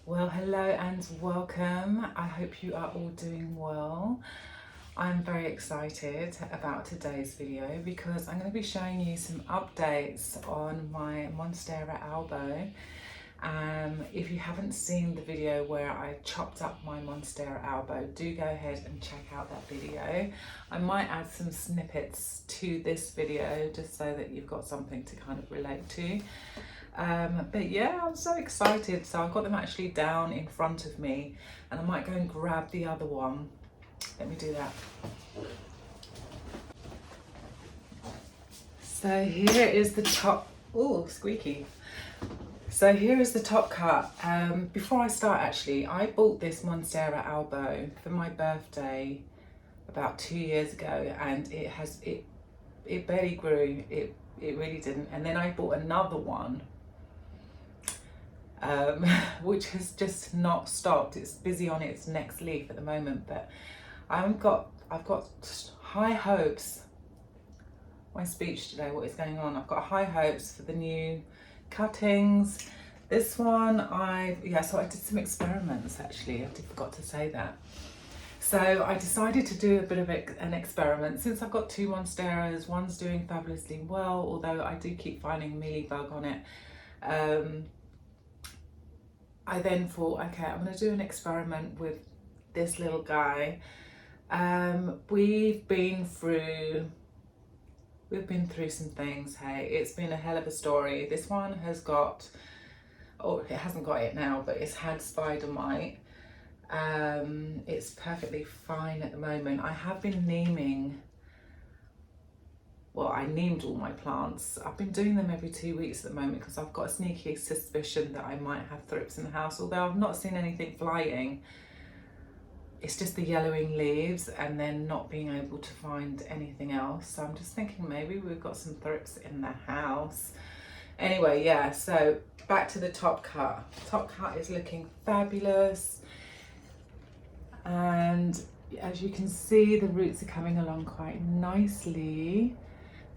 Well, hello and welcome. I hope you are all doing well. I'm very excited about today's video because I'm going to be showing you some updates on my Monstera Albo. If you haven't seen the video where I chopped up my Monstera Albo, do go ahead and check out that video. I might add some snippets to this video just so that you've got something to kind of relate to. But yeah, I'm so excited. So I've got them actually down in front of me and I might go and grab the other one. Let me do that. So here is the top, oh, squeaky. So here is the top cut. Before I start actually, I bought this Monstera Albo for my birthday about 2 years ago and it barely grew, it really didn't. And then I bought another one which has just not stopped. It's busy on its next leaf at the moment, but I've got high hopes. My speech today, what is going on? I've got high hopes for the new cuttings. This one, so I did some experiments actually. I forgot to say that. So I decided to do a bit of an experiment. Since I've got two Monsteras, one's doing fabulously well, although I do keep finding mealybug on it. I then thought, okay, I'm going to do an experiment with this little guy. We've been through some things. Hey, it's been a hell of a story. This one has got, it hasn't got it now, but it's had spider mite. It's perfectly fine at the moment. I have been neeming. Well, I neemed all my plants. I've been doing them every 2 weeks at the moment because I've got a sneaky suspicion that I might have thrips in the house, although I've not seen anything flying. It's just the yellowing leaves and then not being able to find anything else. So I'm just thinking maybe we've got some thrips in the house. Anyway, yeah, so back to the top cut. Top cut is looking fabulous. And as you can see, the roots are coming along quite nicely.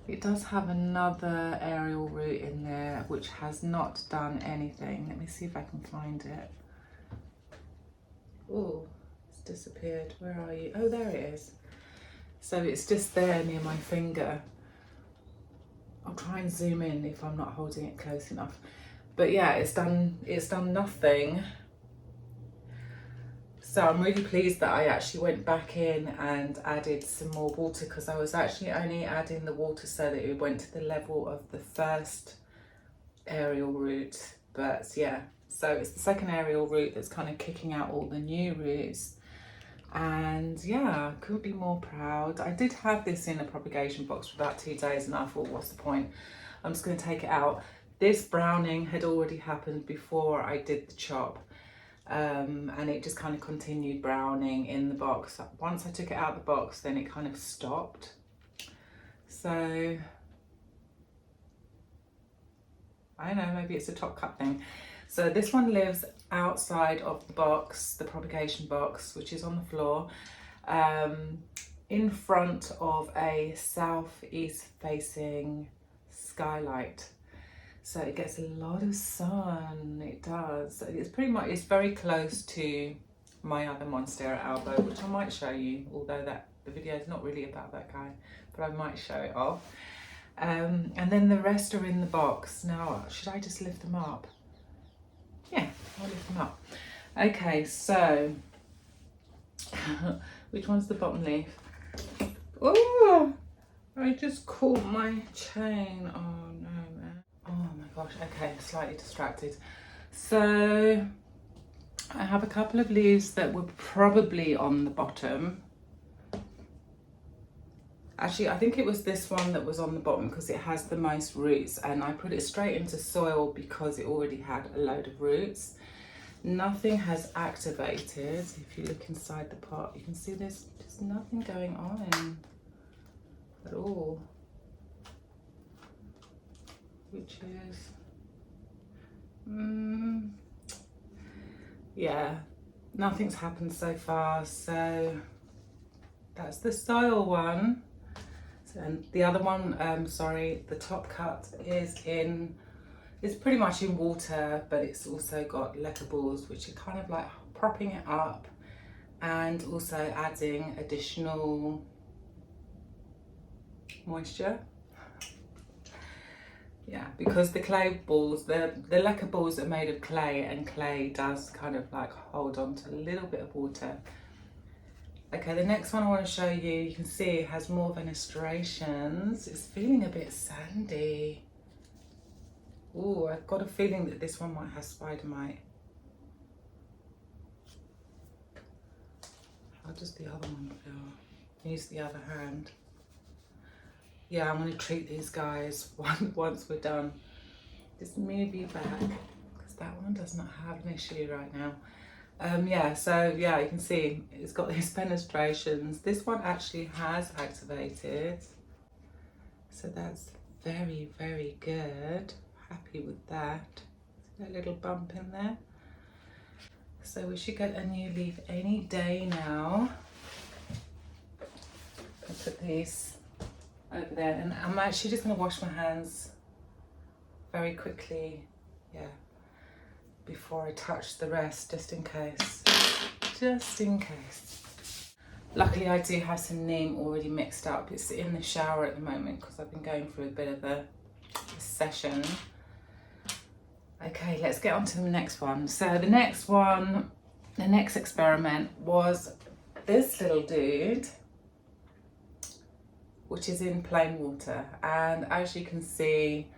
It does have another aerial root in there which has not done anything. Let me see if I can find it. Oh, it's disappeared. Where are you? Oh, there it is. So it's just there near my finger. I'll try and zoom in if I'm not holding it close enough. But yeah, it's done nothing. So I'm really pleased that I actually went back in and added some more water, because I was actually only adding the water so that it went to the level of the first aerial root. But yeah, so it's the second aerial root that's kind of kicking out all the new roots. And yeah, I couldn't be more proud. I did have this in a propagation box for about 2 days and I thought, what's the point? I'm just going to take it out. This browning had already happened before I did the chop. And it just kind of continued browning in the box. Once I took it out of the box, then it kind of stopped. So I don't know, maybe it's a top cut thing. So this one lives outside of the box, the propagation box, which is on the floor, in front of a southeast facing skylight. So it gets a lot of sun, it does. It's very close to my other Monstera Albo, which I might show you, although the video is not really about that guy, but I might show it off. And then the rest are in the box. Now, should I just lift them up? Yeah, I'll lift them up. Okay, so, which one's the bottom leaf? Oh, I just caught my chain. Oh no, man. Oh my gosh, okay, slightly distracted. So I have a couple of leaves that were probably on the bottom. Actually, I think it was this one that was on the bottom because it has the most roots, and I put it straight into soil because it already had a load of roots. Nothing has activated. If you look inside the pot, you can see there's just nothing going on at all. Which is, yeah, nothing's happened so far. So that's the soil one. And the other one, the top cut is in It's pretty much in water, but it's also got Leca balls, which are kind of like propping it up and also adding additional moisture. Yeah, because the clay balls, the Leca balls are made of clay, and clay does kind of like hold on to a little bit of water. Okay, the next one I want to show you, you can see it has more fenestrations. It's feeling a bit sandy. Ooh, I've got a feeling that this one might have spider mite. How does the other one feel? Use the other hand. Yeah, I'm going to treat these guys once we're done. Just move you back, because that one does not have an issue right now. Yeah, so yeah, you can see it's got these fenestrations. This one actually has activated, so that's very, very good. Happy with that. See that little bump in there? So we should get a new leaf any day now. I'll put these over there, and I'm actually just going to wash my hands very quickly, yeah, before I touch the rest, just in case. Luckily I do have some neem already mixed up. It's in the shower at the moment because I've been going through a bit of a session. Okay, let's get on to the next one. So the next experiment was this little dude, which is in plain water, and as you can see,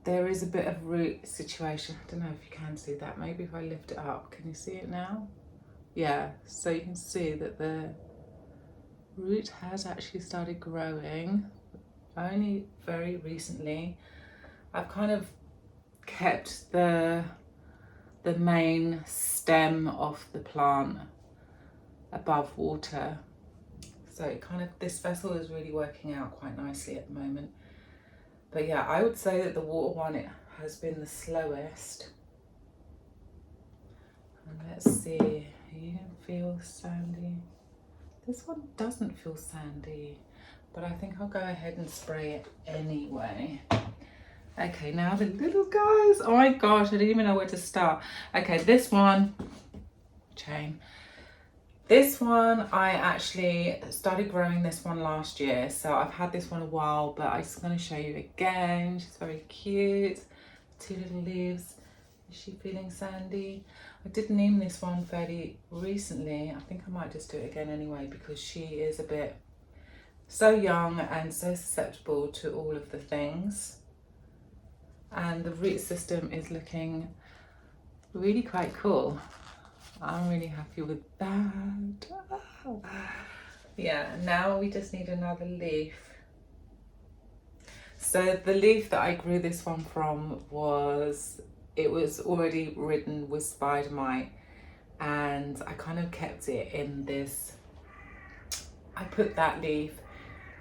there is a bit of root situation. I don't know if you can see that. Maybe if I lift it up, can you see it now? Yeah, so you can see that the root has actually started growing only very recently. I've kind of kept the main stem of the plant above water, so it kind of, this vessel is really working out quite nicely at the moment. But yeah, I would say that the water one, it has been the slowest. And let's see, you feel sandy? This one doesn't feel sandy, but I think I'll go ahead and spray it anyway. Okay, now the little guys. Oh my gosh, I didn't even know where to start. Okay, this one, chain. This one, I actually started growing this one last year, so I've had this one a while, but I'm just going to show you again. She's very cute. 2 little leaves. Is she feeling sandy? I did neem this one fairly recently. I think I might just do it again anyway, because she is a bit so young and so susceptible to all of the things. And the root system is looking really quite cool. I'm really happy with that. Yeah, now we just need another leaf. So the leaf that I grew this one from was already ridden with spider mite, and I kind of kept it in this. I put that leaf,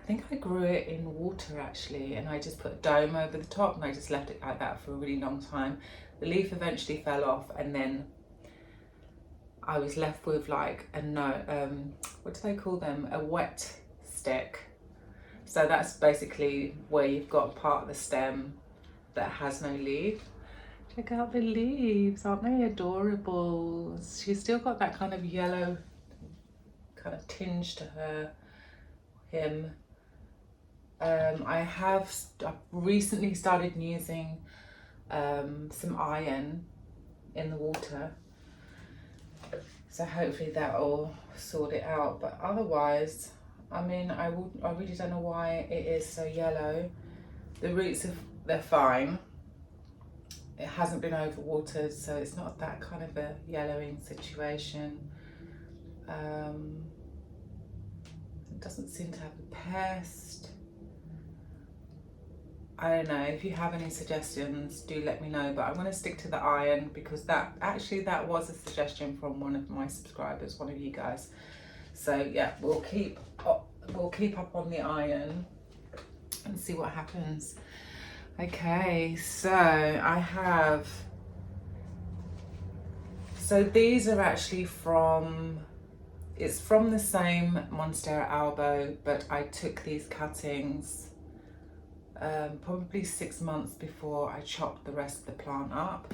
I think I grew it in water actually, and I just put a dome over the top and I just left it like that for a really long time. The leaf eventually fell off, and then I was left with like what do they call them? A wet stick. So that's basically where you've got part of the stem that has no leaf. Check out the leaves, aren't they adorable? She's still got that kind of yellow kind of tinge to him. I've recently started using some iron in the water, so hopefully that will sort it out. But otherwise, I mean, I really don't know why it is so yellow. The roots they're fine. It hasn't been overwatered, so it's not that kind of a yellowing situation. It doesn't seem to have a pest. I don't know, if you have any suggestions, do let me know, but I'm going to stick to the iron, because that was a suggestion from one of my subscribers, one of you guys. So yeah, we'll keep up on the iron and see what happens. Okay, so these are actually it's from the same Monstera Albo, but I took these cuttings probably 6 months before I chopped the rest of the plant up.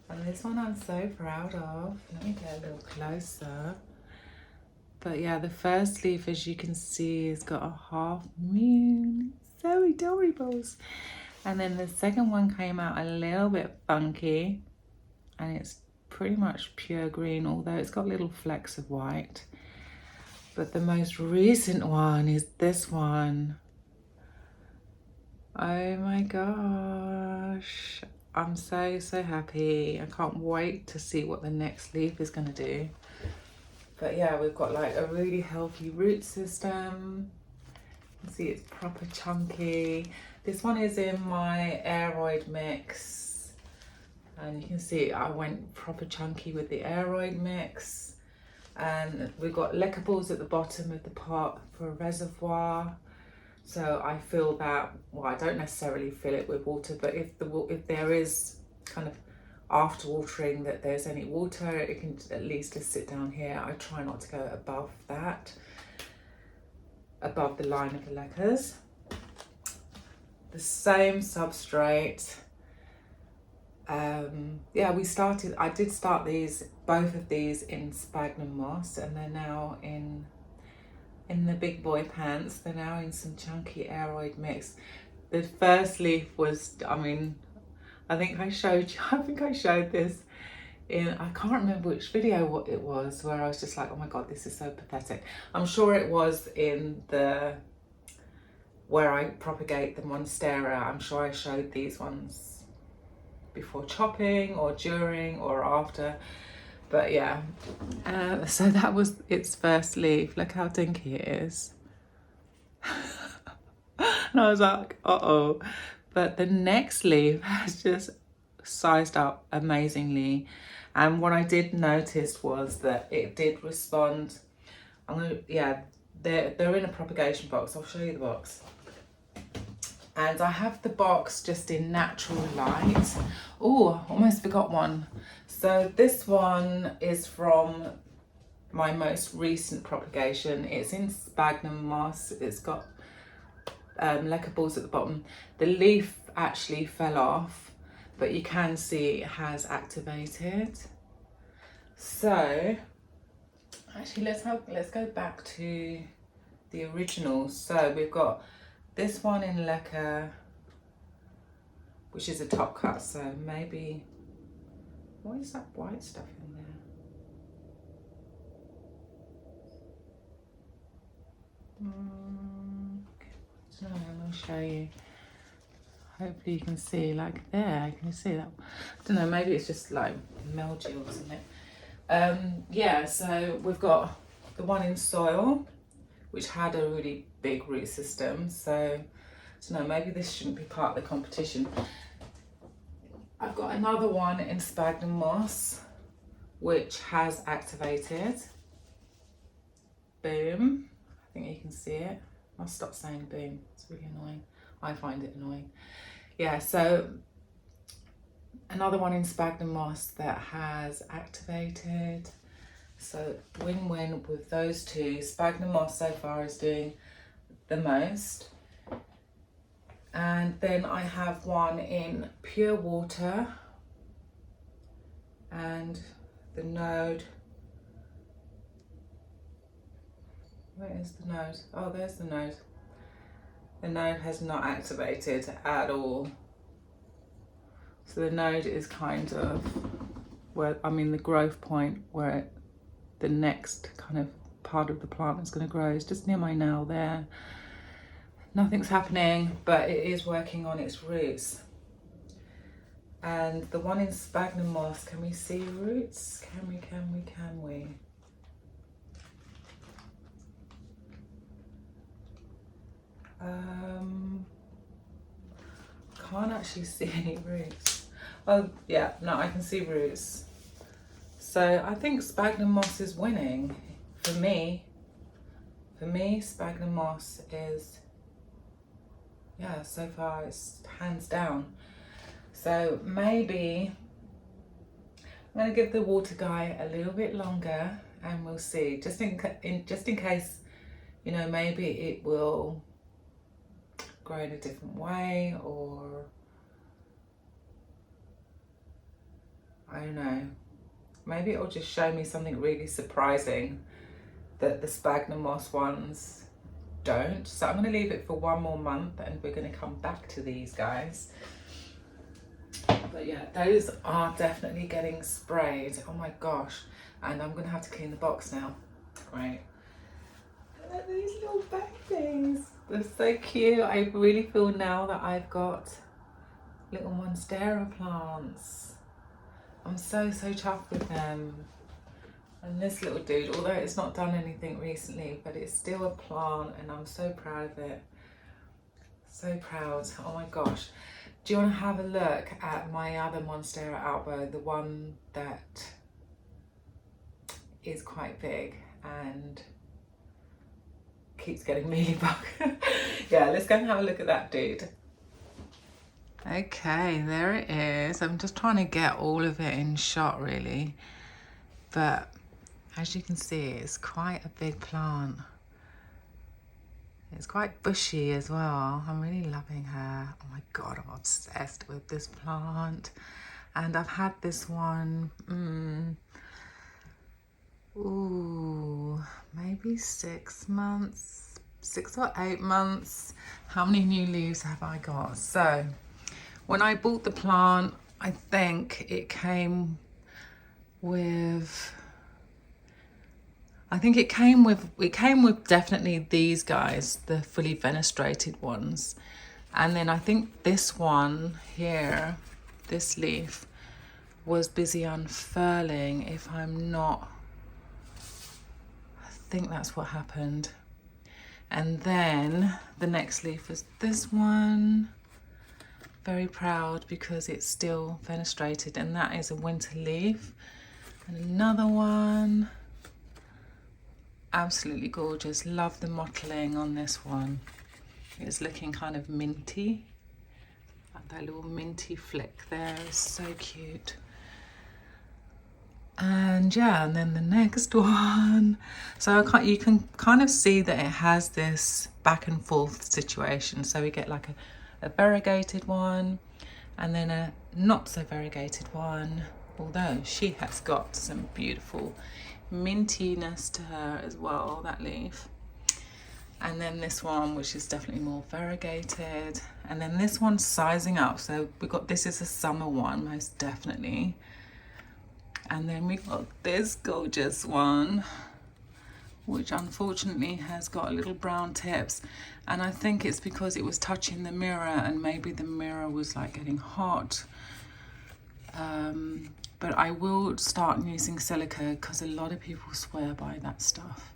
And this one I'm so proud of. Let me get a little closer. But yeah, the first leaf, as you can see, has got a half moon. So adorable. And then the second one came out a little bit funky, and it's pretty much pure green, although it's got little flecks of white. But the most recent one is this one. Oh my gosh. I'm so happy. I can't wait to see what the next leaf is going to do. But yeah, we've got like a really healthy root system. You can see it's proper chunky. This one is in my aeroid mix. And you can see I went proper chunky with the aeroid mix. And we've got Leca balls at the bottom of the pot for a reservoir. So I fill that, well, I don't necessarily fill it with water, but if there is kind of after watering that there's any water, it can at least just sit down here. I try not to go above that, above the line of the Lecas. The same substrate. Yeah, I did start both of these in sphagnum moss, and they're now in the big boy pants. They're now in some chunky aeroid mix. The first leaf was, I mean, I think I showed this in, I can't remember which video what it was, where I was just like, oh my God, this is so pathetic. I'm sure it was in where I propagate the Monstera. I'm sure I showed these ones before chopping or during or after. But yeah, so that was its first leaf. Look how dinky it is. And I was like, uh-oh. But the next leaf has just sized up amazingly. And what I did notice was that it did respond. They're in a propagation box. I'll show you the box. And I have the box just in natural light. Oh, almost forgot one. So this one is from my most recent propagation. It's in sphagnum moss. It's got Leca balls at the bottom. The leaf actually fell off, but you can see it has activated. So actually let's go back to the original. So we've got this one in Leca, which is a top cut. So maybe, what is that white stuff in there? No, I'm going to show you. Hopefully you can see, like there, can you see that? I don't know, maybe it's just like mildew or something. Yeah, so we've got the one in soil, which had a really big root system. So, I don't know, maybe this shouldn't be part of the competition. I've got another one in sphagnum moss, which has activated. Boom. I think you can see it. I'll stop saying boom, it's really annoying. I find it annoying. Yeah, so another one in sphagnum moss that has activated. So win-win with those two. Sphagnum moss so far is doing the most. And then I have one in pure water, and the node, where is the node? Oh, there's the node. The node has not activated at all. So the node is kind of where, I mean, the growth point where the next kind of part of the plant is going to grow is just near my nail there. Nothing's happening, but it is working on its roots. And the one in sphagnum moss, can we see roots? Can we? Can't actually see any roots. Oh yeah, no, I can see roots. So I think sphagnum moss is winning for me. For me, sphagnum moss is, yeah, so far it's hands down. So maybe I'm going to give the water guy a little bit longer, and we'll see. Just in case, you know, maybe it will grow in a different way, or I don't know. Maybe it'll just show me something really surprising that the sphagnum moss ones don't. So I'm going to leave it for 1 more month and we're going to come back to these guys. But yeah, those are definitely getting sprayed. Oh my gosh. And I'm going to have to clean the box now. Right. And look at these little babies. They're so cute. I really feel now that I've got little Monstera plants. I'm so chuffed with them. And this little dude, although it's not done anything recently, but it's still a plant and I'm so proud of it. So proud. Oh my gosh. Do you want to have a look at my other Monstera Albo, the one that is quite big and keeps getting mealybug? Yeah, let's go and have a look at that dude. Okay, there it is. I'm just trying to get all of it in shot really, but as you can see, it's quite a big plant. It's quite bushy as well. I'm really loving her. Oh my God, I'm obsessed with this plant. And I've had this one, maybe 6 months, 6 or 8 months. How many new leaves have I got? So when I bought the plant, I think it came with, it came with definitely these guys, the fully fenestrated ones. And then I think this one here, this leaf, was busy unfurling, if I'm not, I think that's what happened. And then the next leaf is this one. Very proud because it's still fenestrated, and that is a winter leaf. And another one. Absolutely gorgeous. Love the mottling on this one. It's looking kind of minty. That little minty flick there is so cute. And yeah, and then the next one. So you can kind of see that it has this back and forth situation. So we get like a variegated one and then a not so variegated one, although she has got some beautiful mintiness to her as well, that leaf. And then this one, which is definitely more variegated, and then this one's sizing up. So we got, this is a summer one most definitely, and then we got this gorgeous one which unfortunately has got little brown tips, and I think it's because it was touching the mirror and maybe the mirror was like getting hot. But I will start using silica because a lot of people swear by that stuff.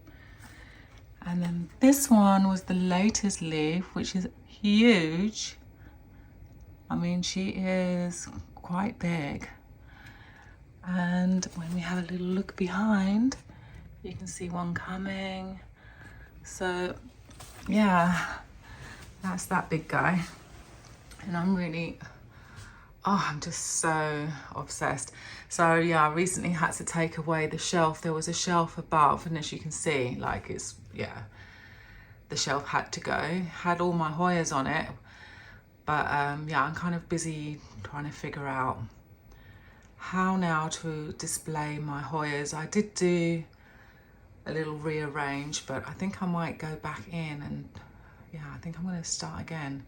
And then this one was the latest leaf, which is huge. I mean, she is quite big. And when we have a little look behind, you can see one coming. So yeah, that's that big guy. And I'm really, I'm just so obsessed. So yeah, I recently had to take away the shelf. There was a shelf above, and as you can see, like it's, yeah, the shelf had to go. Had all my Hoyas on it. But yeah, I'm kind of busy trying to figure out how now to display my Hoyas. I did do a little rearrange, but I think I might go back in and yeah, I think I'm going to start again,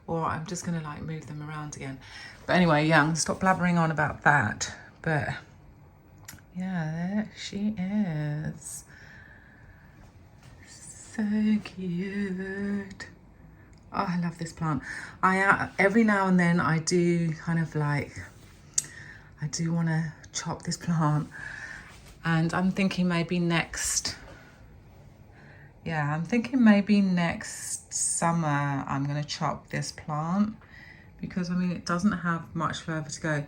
or I'm just going to like move them around again. But anyway, yeah, I'm going to stop blabbering on about that. But yeah, there she is. So cute. Oh, I love this plant. Every now and then I do kind of like, I do want to chop this plant, and I'm thinking maybe next summer I'm going to chop this plant, because I mean it doesn't have much further to go.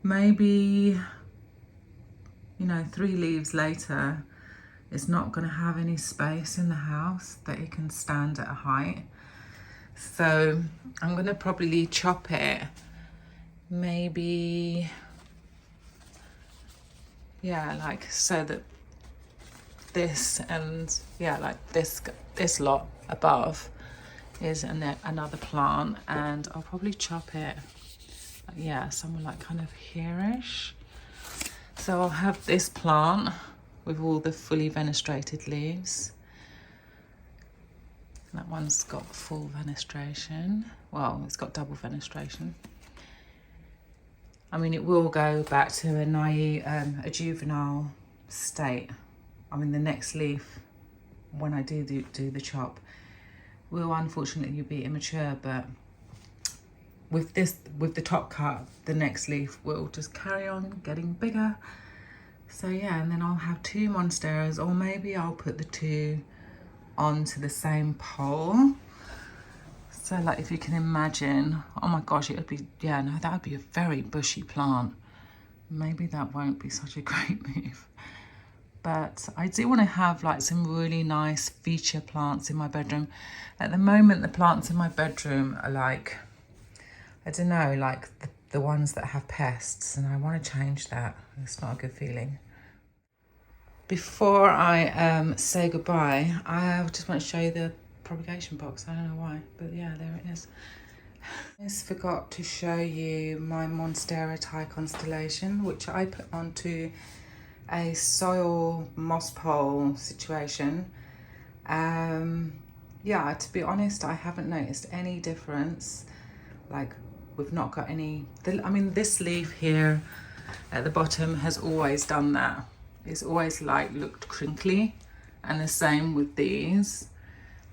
Maybe, you know, 3 leaves later, it's not going to have any space in the house that it can stand at a height. So I'm going to probably chop it, maybe, yeah, like so that this and yeah, like this lot above is another plant, and I'll probably chop it, yeah, somewhere like kind of here-ish. So I'll have this plant with all the fully fenestrated leaves. That one's got full fenestration. Well, it's got double fenestration. I mean, it will go back to a naive, a juvenile state. I mean, the next leaf, when I do the chop, will unfortunately be immature, but with the top cut, the next leaf will just carry on getting bigger. So yeah, and then I'll have 2 monsteras, or maybe I'll put the 2 onto the same pole. So like, if you can imagine, oh my gosh, it would be, yeah, no, that would be a very bushy plant. Maybe that won't be such a great move. But I do want to have like some really nice feature plants in my bedroom. At the moment, the plants in my bedroom are like, I don't know, like the ones that have pests, and I want to change that. It's not a good feeling. Before I say goodbye, I just want to show you the propagation box. I don't know why, but yeah, there it is. I just forgot to show you my Monstera Thai constellation, which I put onto a soil moss pole situation. Yeah, to be honest, I haven't noticed any difference. Like, we've not got any, I mean, this leaf here at the bottom has always done that. It's always like looked crinkly, and the same with these.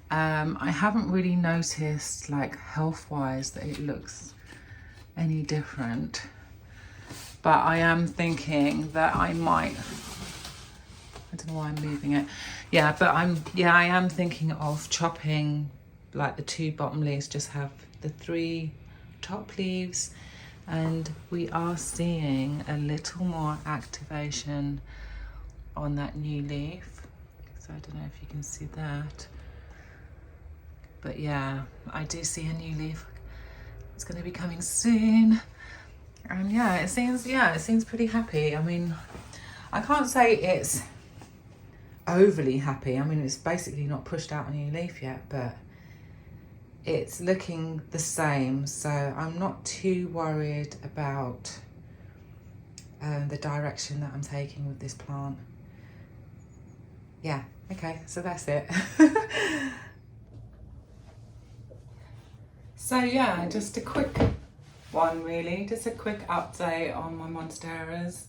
I haven't really noticed, like, health-wise that it looks any different, but I am thinking that I might, I don't know why I'm moving it. Yeah, but I am thinking of chopping, like, the 2 bottom leaves, just have the 3 top leaves, and we are seeing a little more activation on that new leaf. So I don't know if you can see that. But yeah, I do see a new leaf. It's going to be coming soon. And yeah, it seems pretty happy. I mean, I can't say it's overly happy. I mean, it's basically not pushed out a new leaf yet, but it's looking the same. So I'm not too worried about the direction that I'm taking with this plant. Yeah, okay, so that's it. So yeah, just a quick one really, just a quick update on my Monsteras.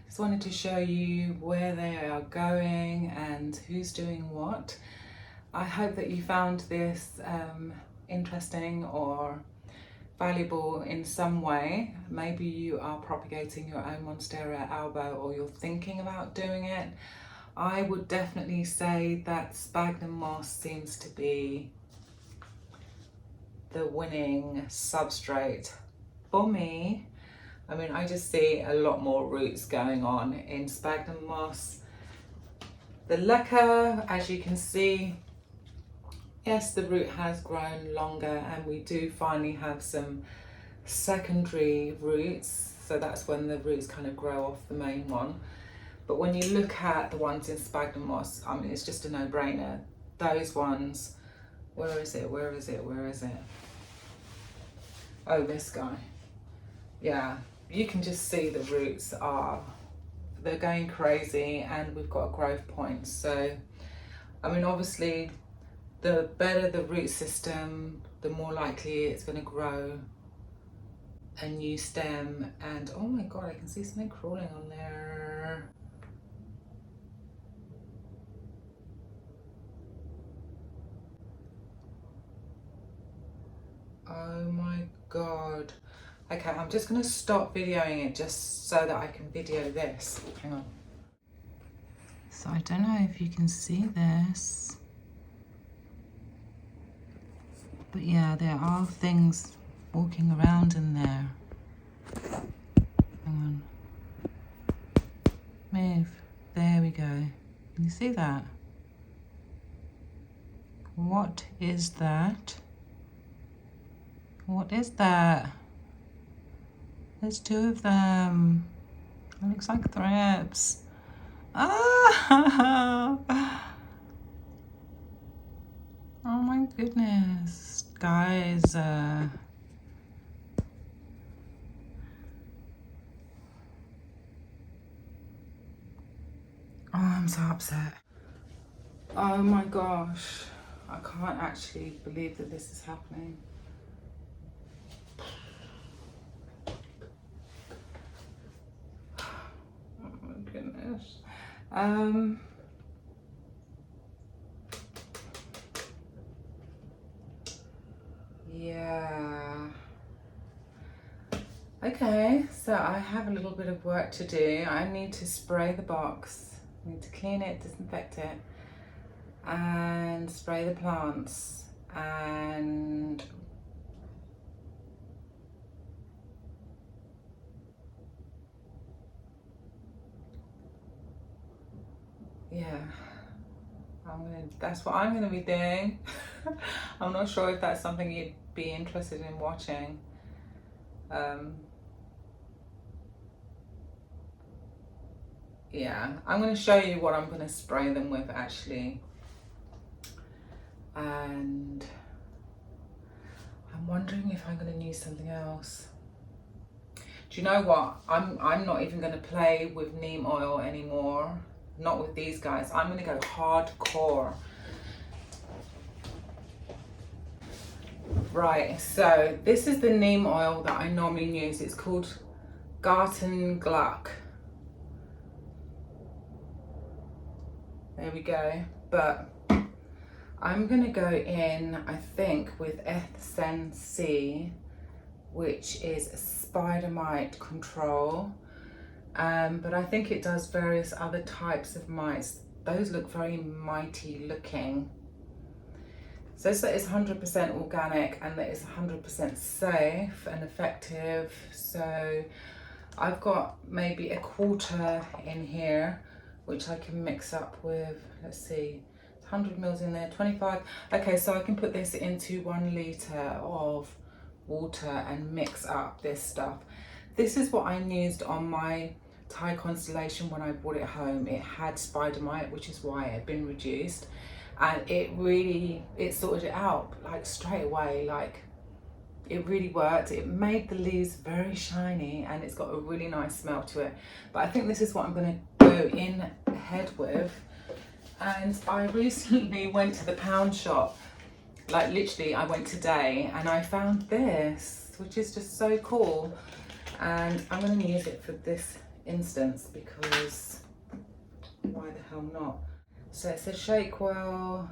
Just wanted to show you where they are going and who's doing what. I hope that you found this interesting or valuable in some way. Maybe you are propagating your own Monstera Albo, or you're thinking about doing it. I would definitely say that sphagnum moss seems to be the winning substrate for me. I mean, I just see a lot more roots going on in sphagnum moss. The Leca, as you can see, yes, the root has grown longer, and we do finally have some secondary roots. So that's when the roots kind of grow off the main one. But when you look at the ones in sphagnum moss, I mean, it's just a no-brainer. Those ones, where is it? Where is it? Where is it? Oh, this guy. Yeah, you can just see the roots they're going crazy, and we've got a growth point. So, I mean, obviously, the better the root system, the more likely it's going to grow a new stem. And oh my God, I can see something crawling on there. Oh my God. Okay, I'm just going to stop videoing it just so that I can video this. Hang on. So I don't know if you can see this, but yeah, there are things walking around in there. Hang on. Move. There we go. Can you see that? What is that? What is that? There's 2 of them. It looks like thrips. Ah! Oh my goodness. Guys, oh, I'm so upset. Oh my gosh. I can't actually believe that this is happening. Oh my goodness. Yeah. Okay, so I have a little bit of work to do. I need to spray the box. I need to clean it, disinfect it, and spray the plants. And yeah, that's what I'm gonna be doing. I'm not sure if that's something you'd be interested in watching. Yeah, I'm going to show you what I'm going to spray them with actually. And I'm wondering if I'm going to use something else. Do you know what? I'm not even going to play with neem oil anymore. Not with these guys. I'm going to go hardcore. Right, so this is the neem oil that I normally use. It's called Garten Gluck. There we go. But I'm going to go in, I think, with Ethsen C, which is spider mite control. But I think it does various other types of mites. Those look very mighty looking. So it's 100% organic and that it's 100% safe and effective. So I've got maybe a quarter in here, which I can mix up with, let's see, 100 mils in there, 25. Okay, so I can put this into 1 litre of water and mix up this stuff. This is what I used on my Thai constellation when I brought it home. It had spider mite, which is why it had been reduced. And it sorted it out like straight away. Like, it really worked. It made the leaves very shiny and it's got a really nice smell to it. But I think this is what I'm going to go in ahead with. And I recently went to the pound shop, like literally I went today, and I found this, which is just so cool. And I'm going to use it for this instance because why the hell not? So it says shake well,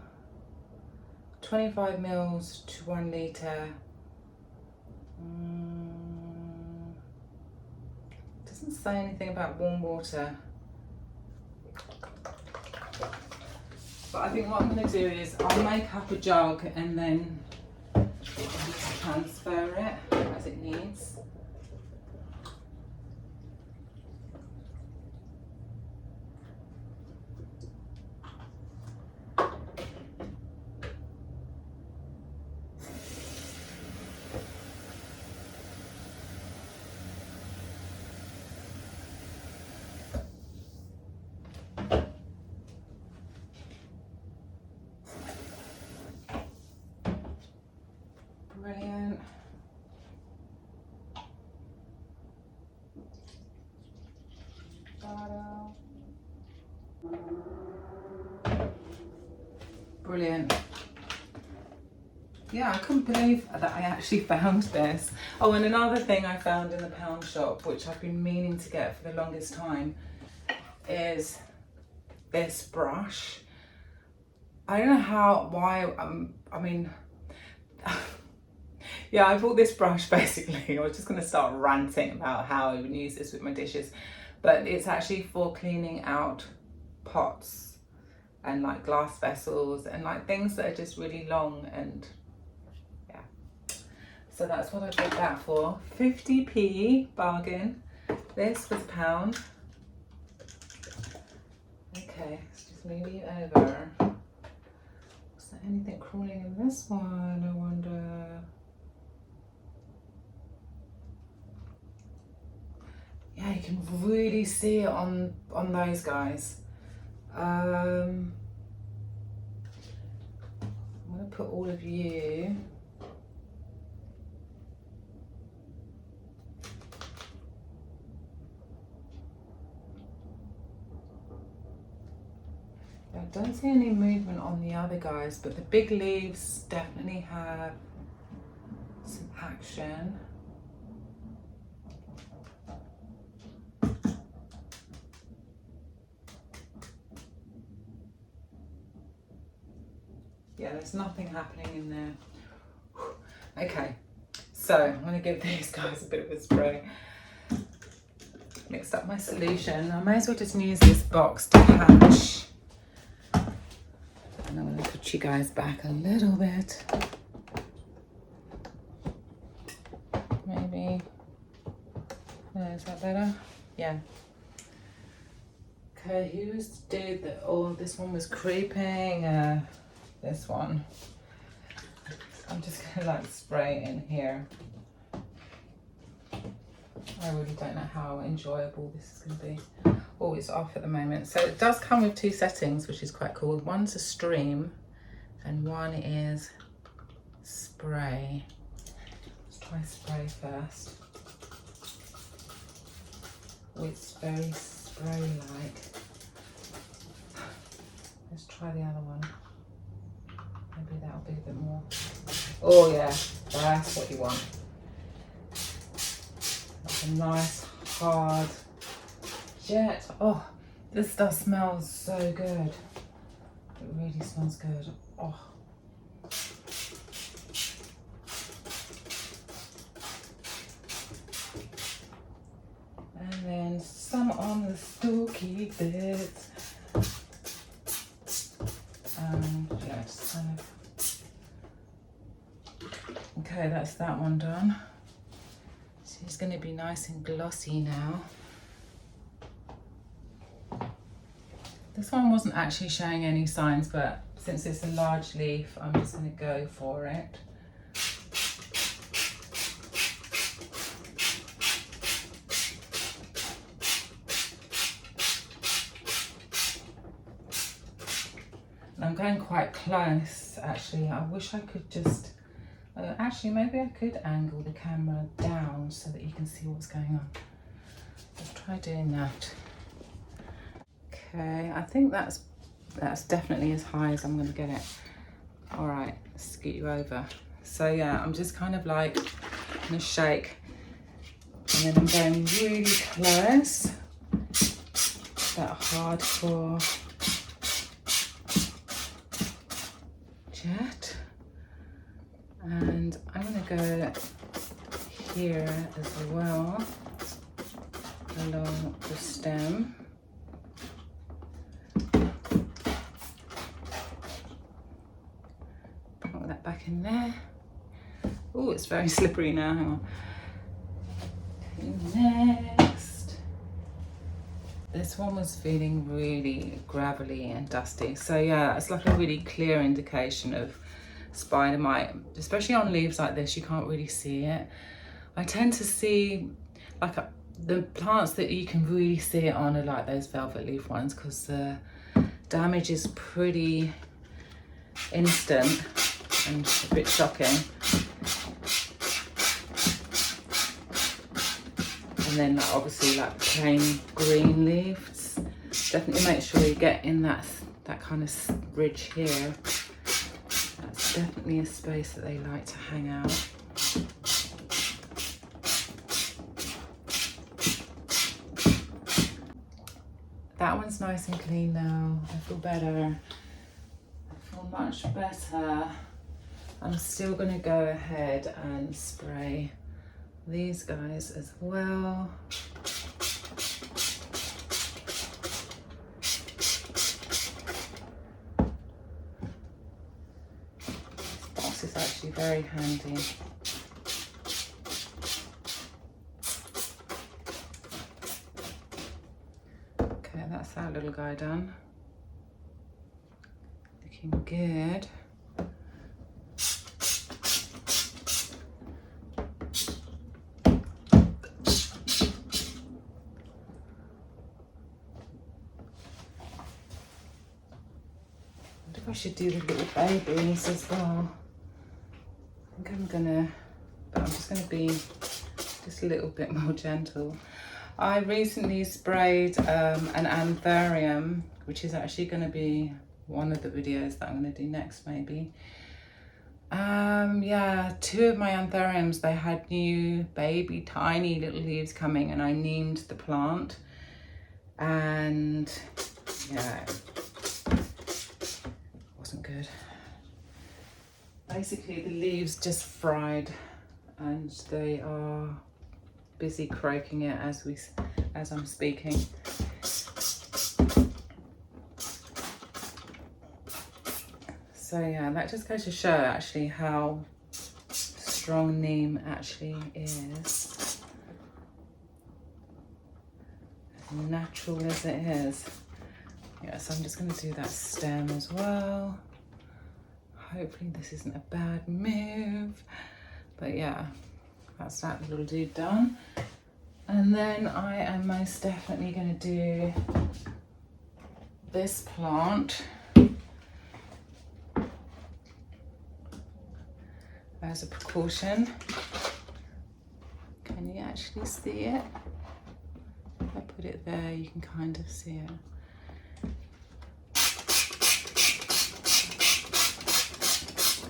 25 mils to 1 litre. Doesn't say anything about warm water. But I think what I'm going to do is I'll make up a jug and then transfer it as it needs. Brilliant. Brilliant. Yeah, I couldn't believe that I actually found this. Oh, and another thing I found in the pound shop, which I've been meaning to get for the longest time, is this brush. I don't know why, I mean, yeah, I bought this brush basically. I was just going to start ranting about how I would use this with my dishes, but it's actually for cleaning out pots and like glass vessels and like things that are just really long, and yeah. So that's what I bought that for. 50p bargain. This was £1. Okay, let's just move you over. Is there anything crawling in this one, I wonder? Yeah, you can really see it on those guys. I'm gonna put all of you I don't see any movement on the other guys, but the big leaves definitely have some action. Yeah, there's nothing happening in there. Okay, so I'm going to give these guys a bit of a spray. Mixed up my solution. I may as well just use this box to hatch. And I'm going to put you guys back a little bit. Maybe. Is that better? Yeah. Okay, who's the dude that, oh, this one was creeping. This one. I'm just gonna like spray it in here. I really don't know how enjoyable this is gonna be. Oh, it's off at the moment. So it does come with two settings, which is quite cool. One's a stream and one is spray. Let's try spray first. Oh, it's very spray-like. Let's try the other one. Maybe that'll be a bit more. Oh yeah, that's what you want. That's a nice hard jet. Oh, this stuff smells so good. It really smells good. Oh. And then some on the stalky bits. Yeah, just kind of. Okay, that's that one done. So it's going to be nice and glossy now. This one wasn't actually showing any signs, but since it's a large leaf, I'm just going to go for it. I'm going quite close, actually. I wish I could just, actually maybe I could angle the camera down so that you can see what's going on. Let's try doing that. Okay, I think that's definitely as high as I'm going to get it. All right, let's scoot you over. So yeah, I'm just kind of like going to shake, and then I'm going really close. That hardcore jet, and I'm going to go here as well along the stem. Put that back in there. Oh, it's very slippery now. Hang on. Next, this one was feeling really gravelly and dusty, so yeah, it's like a really clear indication of spider mite. Especially on leaves like this, you can't really see it. I tend to see like the plants that you can really see it on are like those velvet leaf ones, because the damage is pretty instant and a bit shocking. And then like, obviously like plain green leaves, definitely make sure you get in that kind of ridge here. That's definitely a space that they like to hang out. That one's nice and clean now. I feel better. I feel much better. I'm still going to go ahead and spray these guys as well. This box is actually very handy. Okay, that's that little guy done. Looking good. I should do the little babies as well. I think I'm gonna, but I'm just gonna be just a little bit more gentle. I recently sprayed an anthurium, which is actually gonna be one of the videos that I'm going to do next maybe. Yeah, 2 of my anthuriums, they had new baby tiny little leaves coming, and I named the plant, and yeah, it wasn't good. Basically the leaves just fried, and they are busy croaking it as I'm speaking. So yeah, that just goes to show actually how strong neem actually is, as natural as it is. Yeah, so I'm just going to do that stem as well. Hopefully this isn't a bad move, but yeah, that's that little dude done. And then I am most definitely going to do this plant as a precaution. Can you actually see it? If I put it there, you can kind of see it.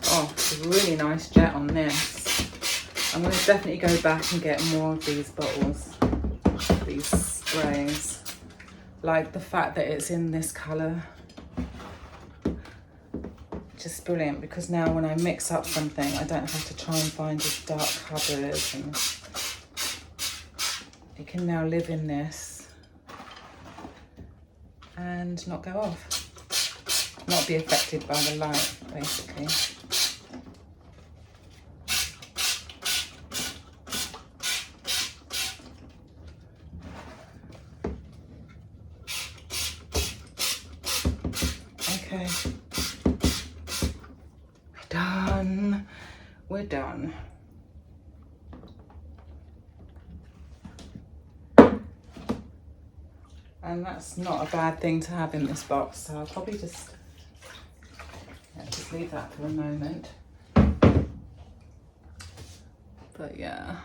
Oh, it's a really nice jet on this. I'm going to definitely go back and get more of these bottles, these sprays. Like the fact that it's in this colour. Just brilliant, because now when I mix up something, I don't have to try and find a dark cupboard, and it can now live in this and not go off, not be affected by the light, basically. Okay. Done. We're done. And that's not a bad thing to have in this box, so I'll probably just leave that for a moment. But yeah,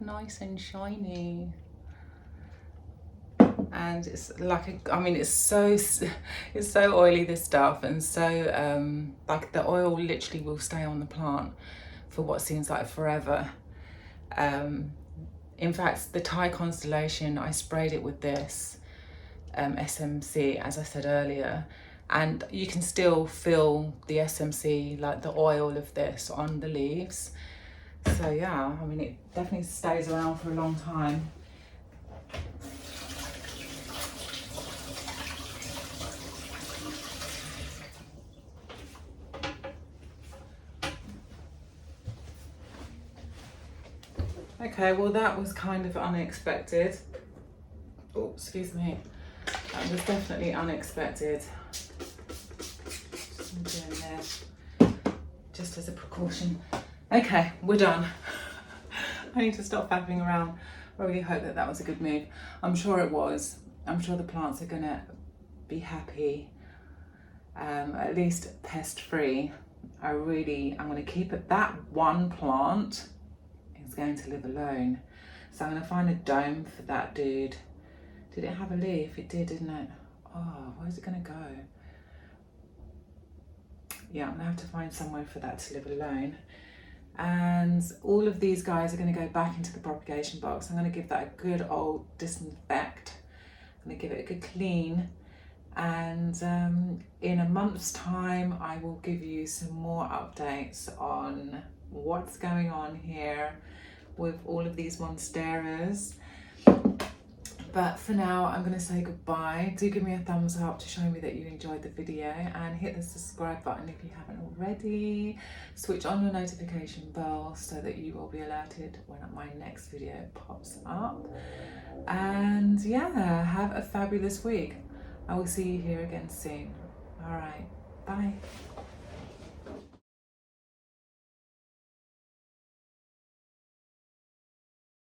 nice and shiny. And it's like I mean, it's so oily, this stuff, and so like the oil literally will stay on the plant for what seems like forever. In fact, the Thai constellation, I sprayed it with this SMC, as I said earlier, and you can still feel the SMC, like the oil of this on the leaves. So yeah, I mean, it definitely stays around for a long time. Okay, well that was kind of unexpected. Oh, excuse me. That was definitely unexpected. Just doing this, just as a precaution. Okay, we're done. I need to stop faffing around. I really hope that that was a good move. I'm sure it was. I'm sure the plants are gonna be happy, at least pest free. I'm gonna keep it. That one plant is going to live alone. So I'm gonna find a dome for that dude. Did it have a leaf? It did, didn't it? Oh, where's it gonna go? Yeah, I'm gonna have to find somewhere for that to live alone. And all of these guys are gonna go back into the propagation box. I'm gonna give that a good old disinfect. I'm gonna give it a good clean. And in a month's time, I will give you some more updates on what's going on here with all of these monsteras. But for now, I'm going to say goodbye. Do give me a thumbs up to show me that you enjoyed the video, and hit the subscribe button if you haven't already. Switch on your notification bell so that you will be alerted when my next video pops up. And yeah, have a fabulous week. I will see you here again soon. All right, bye.